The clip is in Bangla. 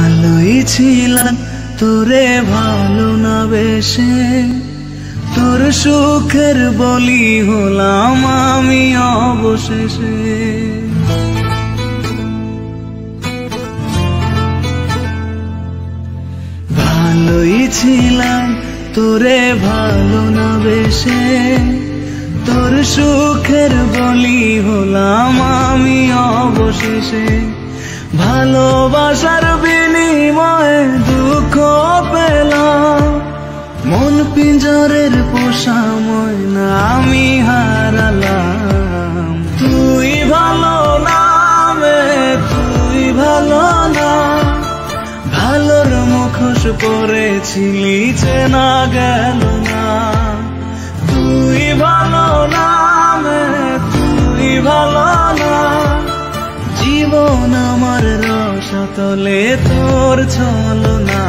ভালোই ছিলাম তোরে ভালো না বেশে, তোর সুখের বলি হলাম আমি অবশেষে। ভালোই ছিলাম তোরে ভালো না বেশে, তোর সুখের বলি হলাম আমি অবশেষে। ভালোবাসার বিনিময়ে দুঃখ পেলাম, মন পিঞ্জরের পোষা ময়না আমি হারালাম। তুই ভালো না রে, তুই ভালো না, ভালোর মুখোশ পরেছিলি চেনা গেল না। তুই ভালো না রে, তুই ভালো না, জীবন আমার রসতলে তোর ছলনা।